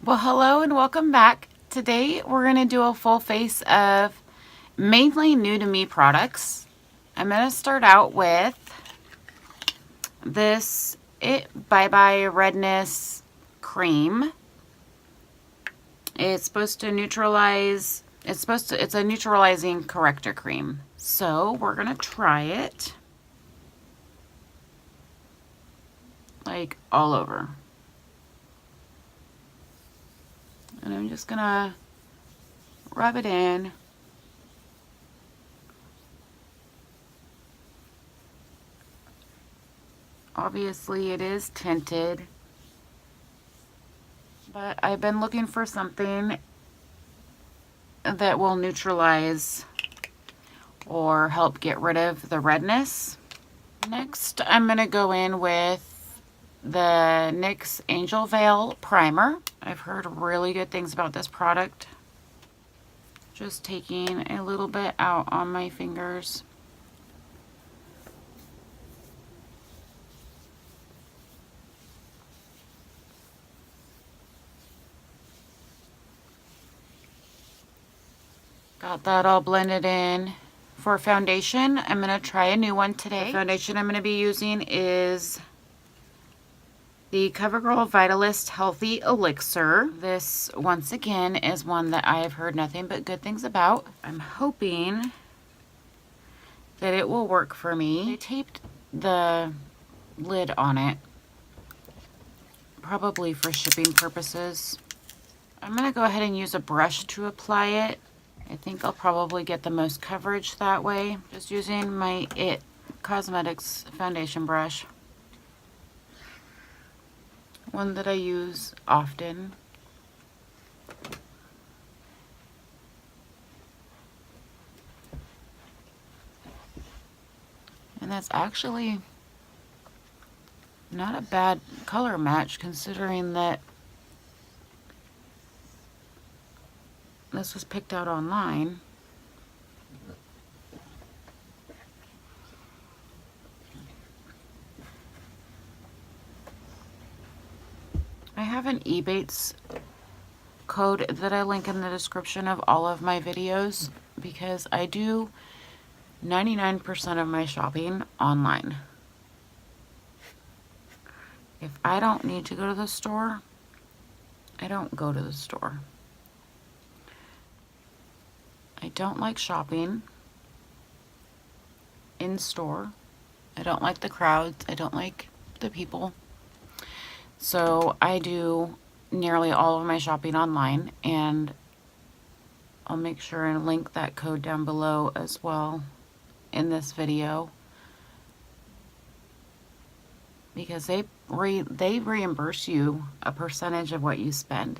Well, hello and welcome back. Today we're going to do a full face of mainly new to me products. I'm going to start out with this Bye Bye Redness cream. It's supposed to neutralize, it's a neutralizing corrector cream. So we're going to try it like all over. And I'm just gonna rub it in. Obviously it is tinted, but I've been looking for something that will neutralize or help get rid of the redness. Next, I'm gonna go in with the NYX Angel Veil Primer. I've heard really good things about this product. Just taking a little bit out on my fingers. Got that all blended in. For foundation, I'm going to try a new one today. The foundation I'm going to be using is the CoverGirl Vitalist Healthy Elixir. This, once again, is one that I have heard nothing but good things about. I'm hoping that it will work for me. I taped the lid on it, probably for shipping purposes. I'm going to go ahead and use a brush to apply it. I think I'll probably get the most coverage that way. Just using my IT Cosmetics foundation brush. One that I use often. And that's actually not a bad color match considering that this was picked out online. I have an Ebates code that I link in the description of all of my videos because I do 99% of my shopping online. If I don't need to go to the store, I don't go to the store. I don't like shopping in store. I don't like the crowds. I don't like the people. So I do nearly all of my shopping online, and I'll make sure and link that code down below as well in this video, because they reimburse you a percentage of what you spend.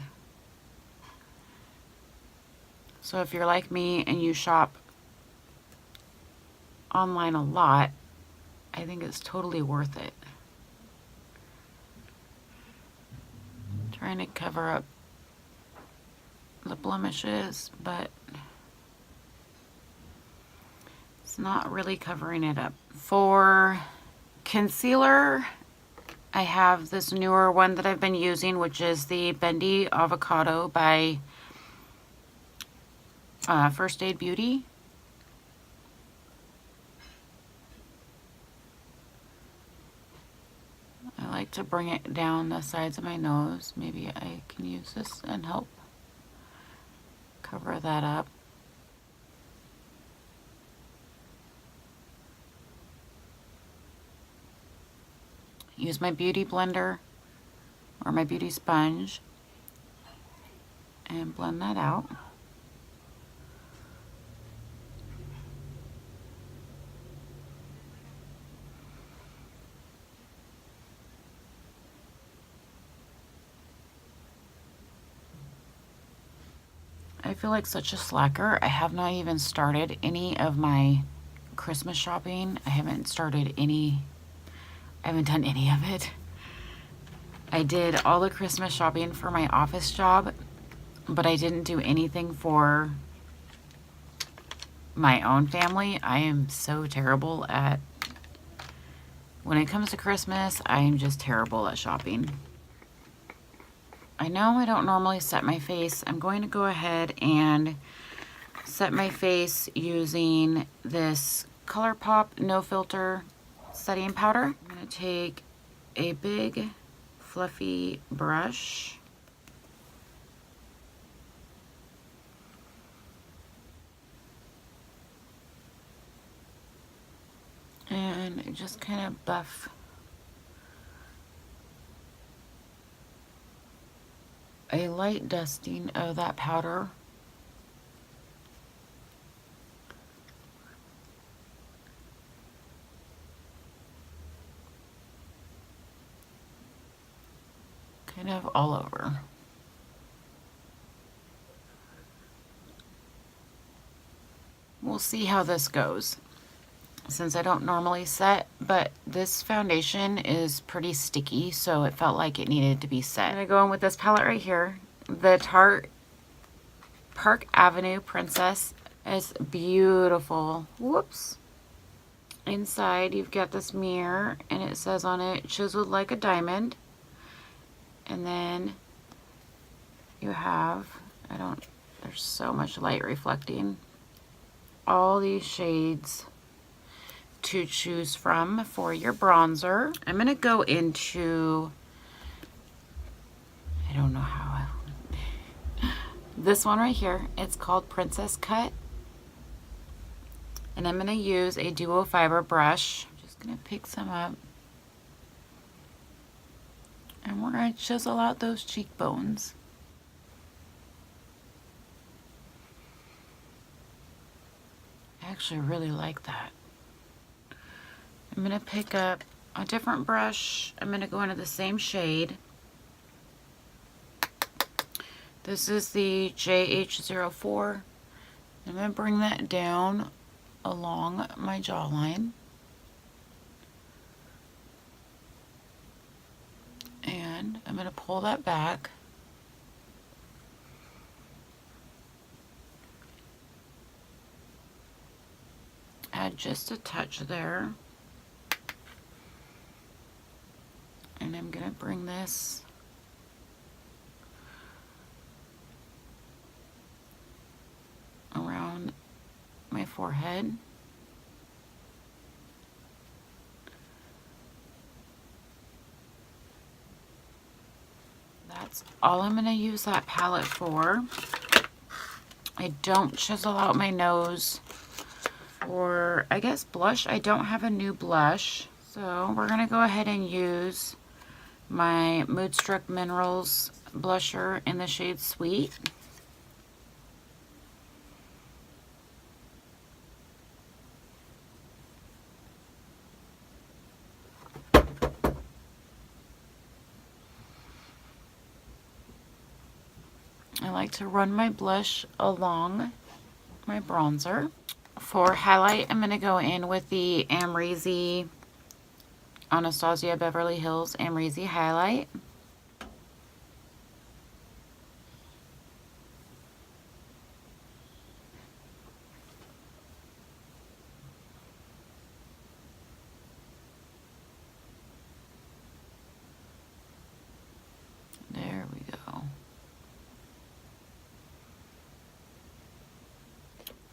So if you're like me and you shop online a lot, I think it's totally worth it. I'm trying to cover up the blemishes, but it's not really covering it up. For concealer, I have this newer one that I've been using, which is the Bendy Avocado by First Aid Beauty. I like to bring it down the sides of my nose. Maybe I can use this and help cover that up. Use my beauty blender or my beauty sponge and blend that out. I feel like such a slacker. I have not even started any of my Christmas shopping. I haven't done any of it. I did all the Christmas shopping for my office job, but I didn't do anything for my own family. I am so terrible at, when it comes to Christmas, I am just terrible at shopping. I know I don't normally set my face. I'm going to go ahead and set my face using this ColourPop No Filter setting powder. I'm going to take a big fluffy brush and just kind of buff a light dusting of that powder kind of all over. We'll see how this goes, since I don't normally set, but this foundation is pretty sticky, so it felt like it needed to be set. I'm gonna go in with this palette right here, the Tarte Park Avenue Princess. It's beautiful. Whoops. Inside you've got this mirror, and it says on it, chiseled like a diamond. And then you have, there's so much light reflecting, all these shades to choose from for your bronzer. I'm gonna go into, I don't know how, this one right here. It's called Princess Cut. And I'm gonna use a duo fiber brush. I'm just gonna pick some up. And we're gonna chisel out those cheekbones. I actually really like that. I'm gonna pick up a different brush. I'm gonna go into the same shade. This is the JH04. I'm gonna bring that down along my jawline. And I'm going to pull that back. Add just a touch there. And I'm going to bring this around my forehead. That's all I'm going to use that palette for. I don't chisel out my nose. For, I guess, blush, I don't have a new blush. So we're going to go ahead and use my Moodstruck Minerals blusher in the shade Sweet. I like to run my blush along my bronzer. For highlight, I'm going to go in with the Amrezy Anastasia Beverly Hills Amrezy highlight. There we go.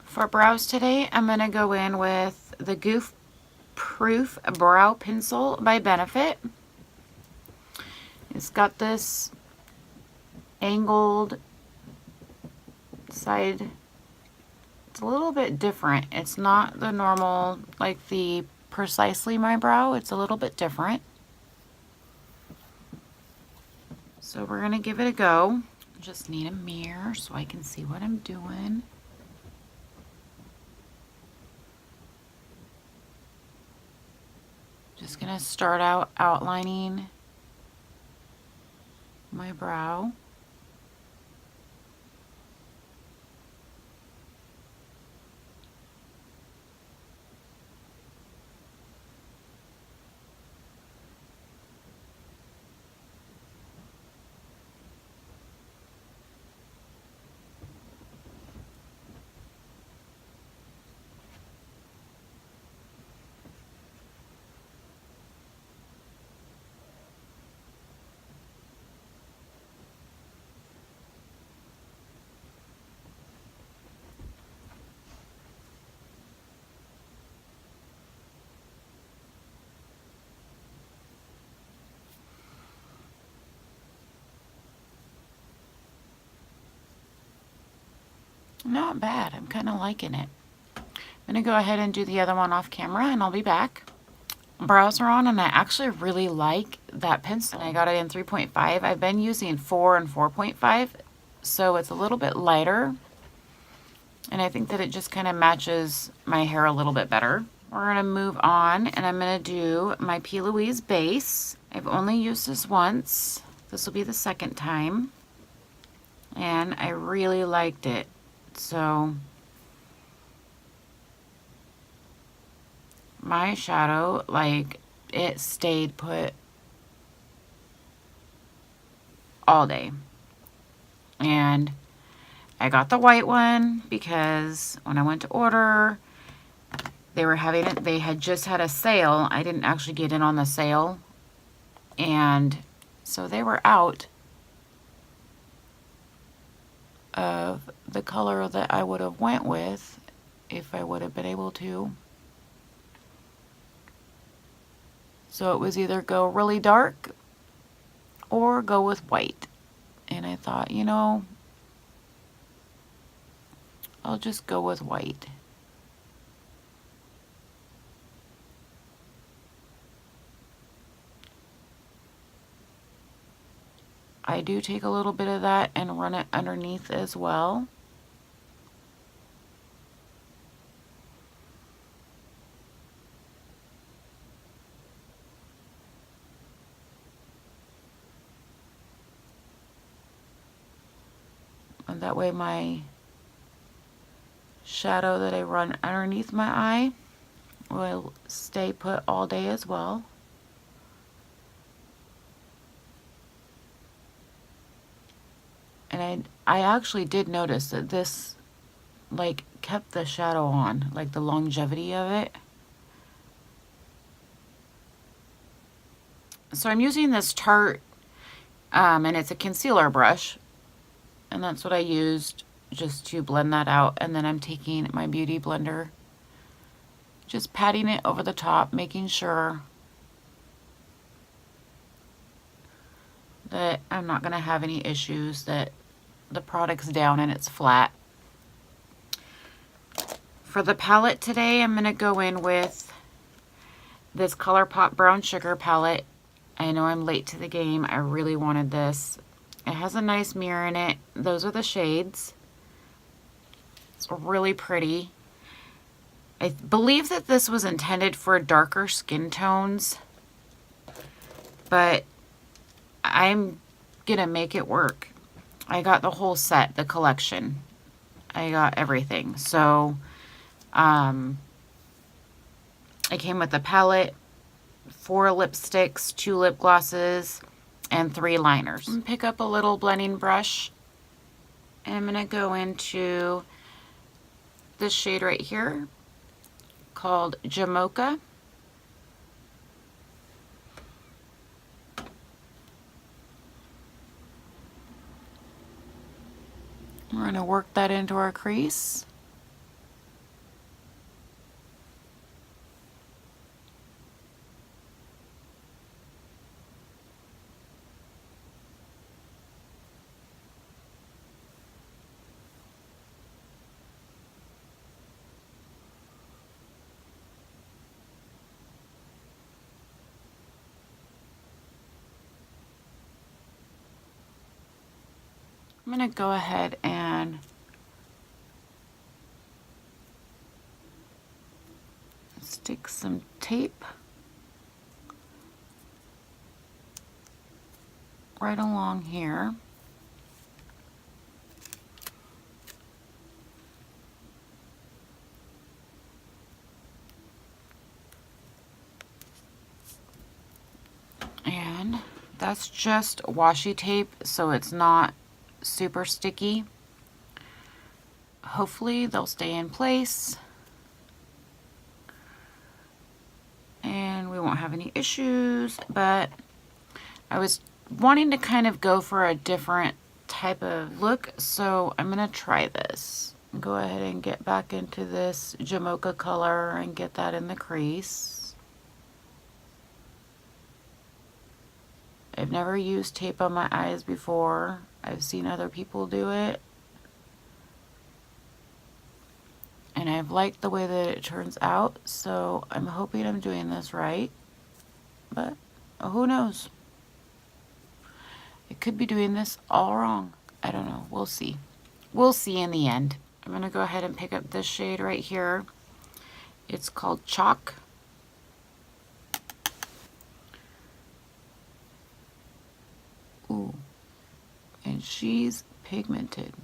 For brows today, I'm going to go in with the Goof Proof Brow Pencil by Benefit. It's got this angled side. It's a little bit different. It's not the normal, like the Precisely My Brow. It's a little bit different. So we're going to give it a go. Just need a mirror so I can see what I'm doing. Just gonna start out outlining my brow. Not bad. I'm kind of liking it. I'm going to go ahead and do the other one off camera, and I'll be back. Brows are on, and I actually really like that pencil. I got it in 3.5. I've been using 4 and 4.5, so it's a little bit lighter, and I think that it just kind of matches my hair a little bit better. We're going to move on, and I'm going to do my Louise Base. I've only used this once. This will be the second time, and I really liked it. So my shadow, like, it stayed put all day. And I got the white one because when I went to order, they were having it, they had just had a sale. I didn't actually get in on the sale, and so they were out of the color that I would have went with if I would have been able to. So it was either go really dark or go with white. And I thought, you know, I'll just go with white. I do take a little bit of that and run it underneath as well. And that way my shadow that I run underneath my eye will stay put all day as well. And I actually did notice that this, like, kept the shadow on, like the longevity of it. So I'm using this Tarte, and it's a concealer brush, and that's what I used just to blend that out. And then I'm taking my beauty blender, just patting it over the top, making sure that I'm not going to have any issues, that the product's down and it's flat. For the palette today, I'm going to go in with this ColourPop Brown Sugar palette. I know I'm late to the game. I really wanted this. It has a nice mirror in it. Those are the shades. It's really pretty. I believe that this was intended for darker skin tones, but I'm gonna make it work. I got the whole set, the collection. I got everything. So it came with a palette, 4 lipsticks, 2 lip glosses, and 3 liners. Pick up a little blending brush, and I'm gonna go into this shade right here called Jamocha. We're going to work that into our crease. I'm going to go ahead and stick some tape right along here. And that's just washi tape, so it's not super sticky. Hopefully they'll stay in place and we won't have any issues, but I was wanting to kind of go for a different type of look, so I'm gonna try this. Go ahead and get back into this Jamocha color and get that in the crease. I've never used tape on my eyes before. I've seen other people do it. And I've liked the way that it turns out, so I'm hoping I'm doing this right. But who knows? It could be doing this all wrong. I don't know. We'll see. We'll see in the end. I'm going to go ahead and pick up this shade right here. It's called Chalk. Ooh. And she's pigmented.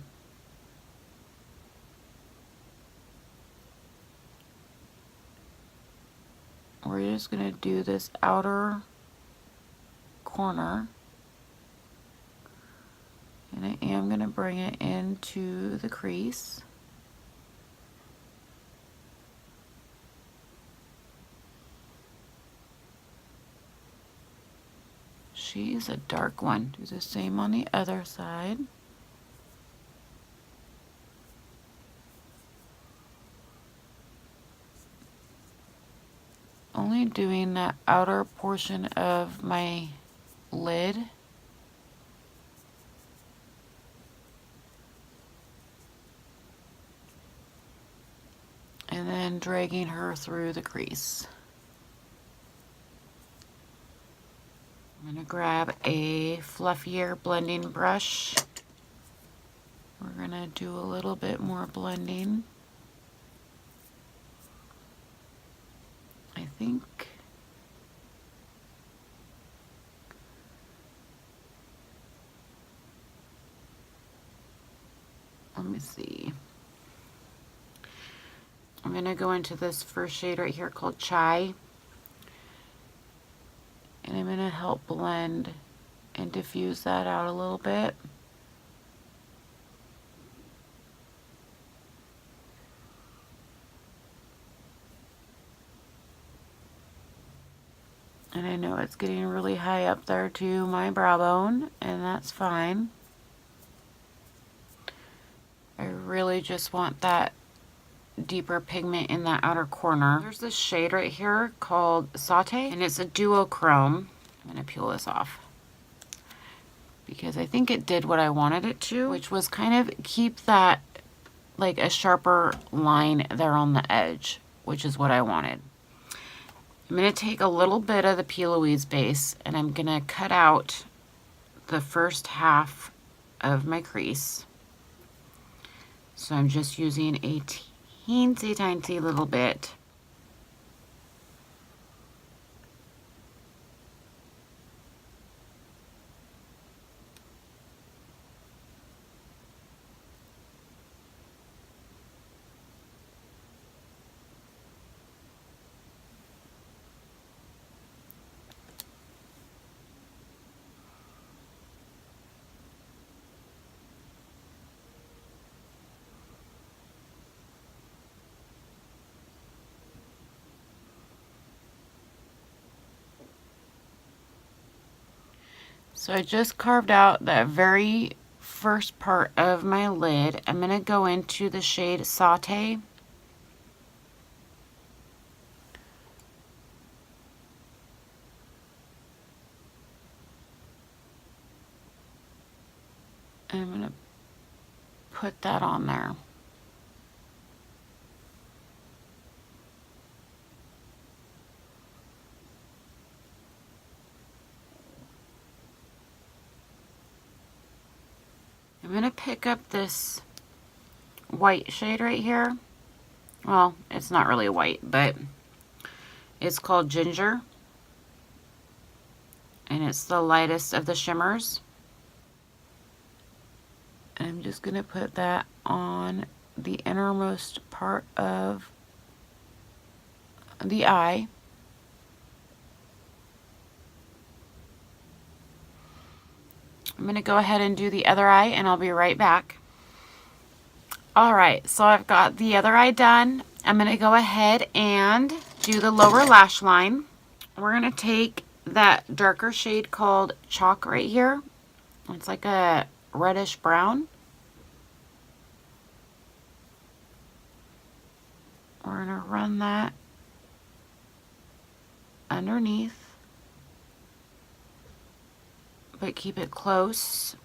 We're just going to do this outer corner. And I am going to bring it into the crease. She's a dark one. Do the same on the other side. Only doing that outer portion of my lid. And then dragging her through the crease. I'm going to grab a fluffier blending brush. We're going to do a little bit more blending. I think let me see. I'm going to go into this first shade right here called Chai. And I'm going to help blend and diffuse that out a little bit. And I know it's getting really high up there to my brow bone, and that's fine. I really just want that deeper pigment in that outer corner. There's this shade right here called Saute, and it's a duochrome. I'm going to peel this off because I think it did what I wanted it to, which was kind of keep that like a sharper line there on the edge, which is what I wanted. I'm going to take a little bit of the Louise Base and I'm going to cut out the first half of my crease. So I'm just using a teensy tiny little bit. So I just carved out that very first part of my lid. I'm going to go into the shade Saute. And I'm going to put that on there. I'm going to pick up this white shade right here. Well, it's not really white, but it's called Ginger. And it's the lightest of the shimmers. And I'm just going to put that on the innermost part of the eye. I'm going to go ahead and do the other eye and I'll be right back. Alright, so I've got the other eye done. I'm going to go ahead and do the lower lash line. We're going to take that darker shade called Chalk right here. It's like a reddish brown. We're going to run that underneath. But keep it close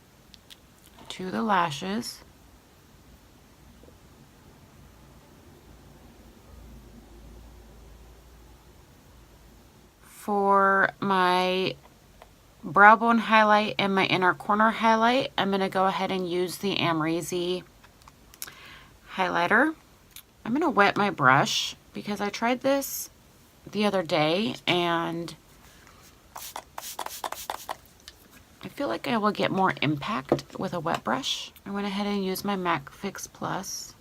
to the lashes. for my brow bone highlight and my inner corner highlight, I'm going to go ahead and use the Amrezy highlighter. I'm going to wet my brush because I tried this the other day and I feel like I will get more impact with a wet brush. I went ahead and used my MAC Fix Plus.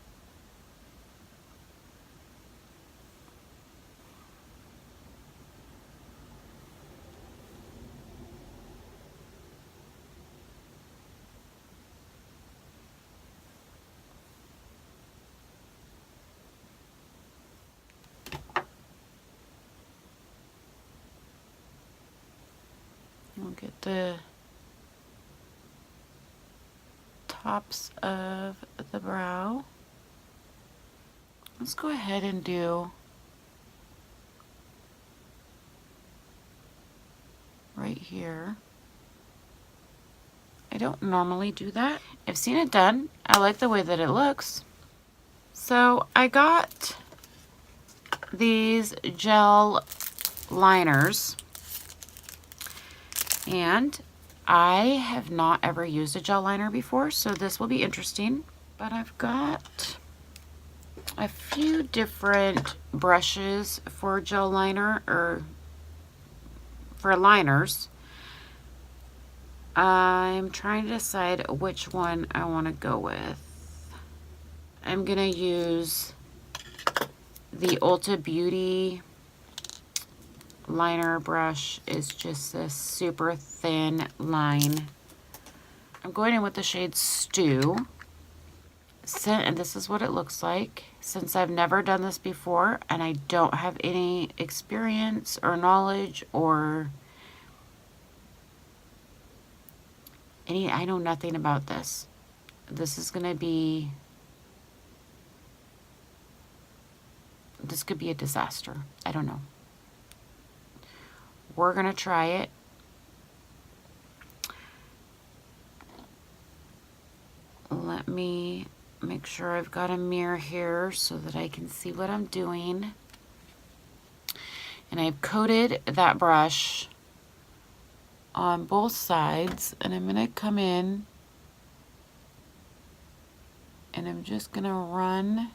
We'll get the tops of the brow. Let's go ahead and do right here. I don't normally do that. I've seen it done. I like the way that it looks. So I got these gel liners and I have not ever used a gel liner before, so this will be interesting. But I've got a few different brushes for gel liner or for liners. I'm trying to decide which one I want to go with. I'm gonna use the Ulta Beauty liner brush. Is just this super thin line. I'm going in with the shade Stew, and this is what it looks like. Since I've never done this before and I don't have any experience or knowledge or I know nothing about this. This is gonna be, this could be a disaster. I don't know. We're gonna try it. Let me make sure I've got a mirror here so that I can see what I'm doing. And I've coated that brush on both sides, and I'm gonna come in and I'm just gonna run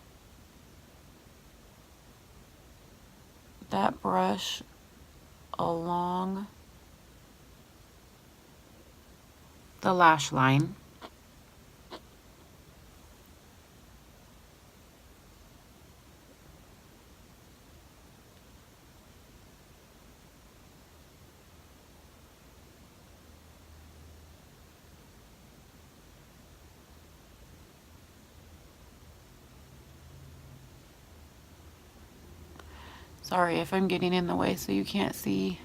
that brush along the lash line. Sorry if I'm getting in the way so you can't see.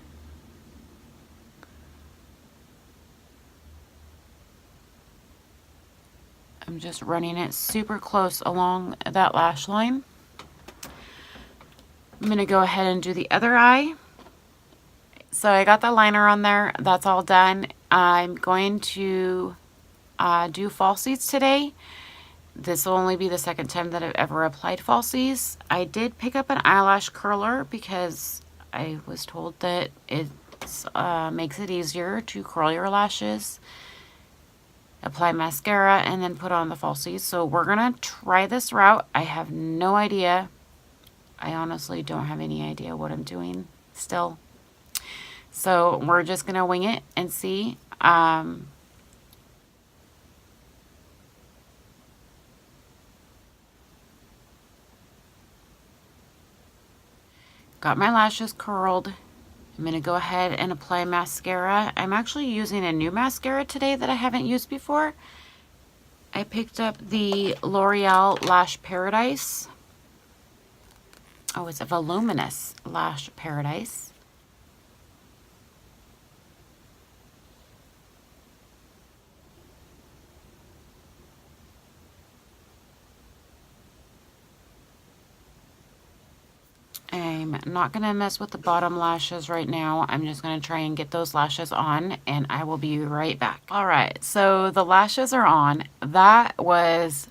I'm just running it super close along that lash line. I'm going to go ahead and do the other eye. So I got the liner on there. That's all done. I'm going to do falsies today. This will only be the second time that I've ever applied falsies. I did pick up an eyelash curler because I was told that it makes it easier to curl your lashes, apply mascara, and then put on the falsies. So we're gonna try this route. I have no idea. I honestly don't have any idea what I'm doing still. So we're just gonna wing it and see. Got my lashes curled. I'm going to go ahead and apply mascara. I'm actually using a new mascara today that I haven't used before. I picked up the L'Oreal Lash Paradise. Oh, it's a Voluminous Lash Paradise. I'm not going to mess with the bottom lashes right now. I'm just going to try and get those lashes on, and I will be right back. All right, so the lashes are on. That was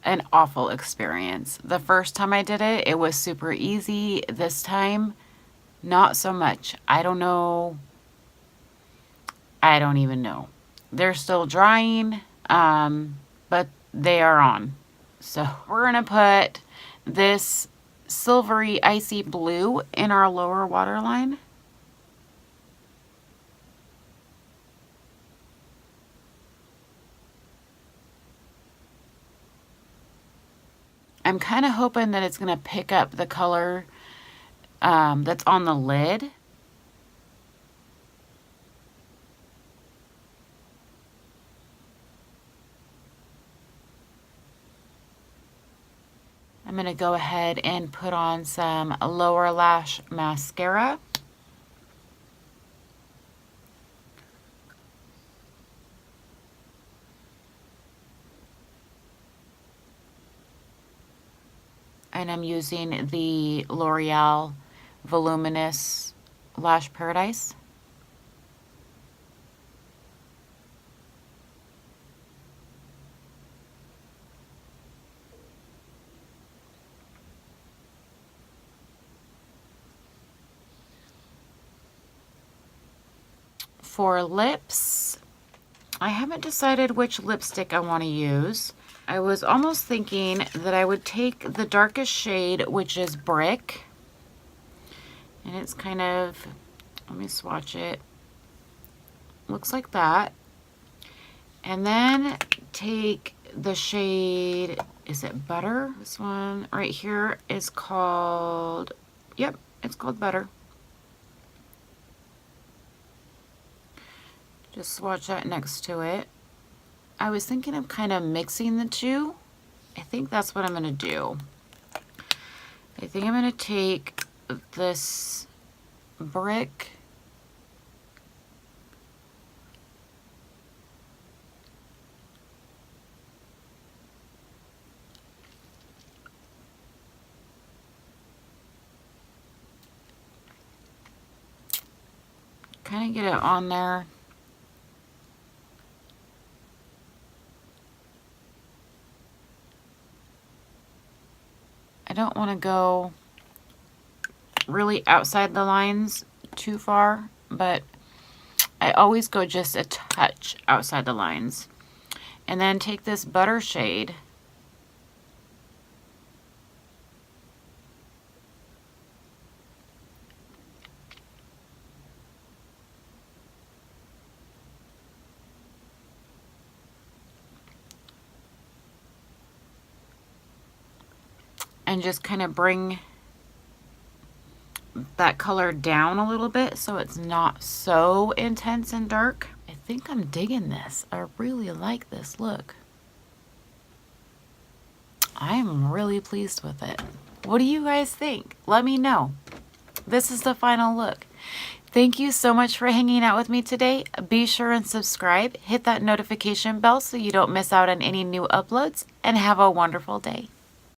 an awful experience. The first time I did it, it was super easy. This time, not so much. I don't know. I don't even know. They're still drying, but they are on. So we're gonna put this silvery icy blue in our lower waterline. I'm kind of hoping that it's gonna pick up the color that's on the lid. I'm going to go ahead and put on some lower lash mascara. And I'm using the L'Oreal Voluminous Lash Paradise. For lips, I haven't decided which lipstick I want to use. I was almost thinking that I would take the darkest shade, which is Brick. And it's kind of, let me swatch it. Looks like that. And then take the shade, is it Butter? This one right here is called, yep, it's called Butter. Just swatch that next to it. I was thinking of kind of mixing the two. I think that's what I'm going to do. I think I'm going to take this Brick kind of get it on there. I don't want to go really outside the lines too far, but I always go just a touch outside the lines. And then take this Butter shade and just kind of bring that color down a little bit so it's not so intense and dark. I think I'm digging this. I really like this look. I'm really pleased with it. What do you guys think? Let me know. This is the final look. Thank you so much for hanging out with me today. Be sure and subscribe. Hit that notification bell so you don't miss out on any new uploads, and have a wonderful day.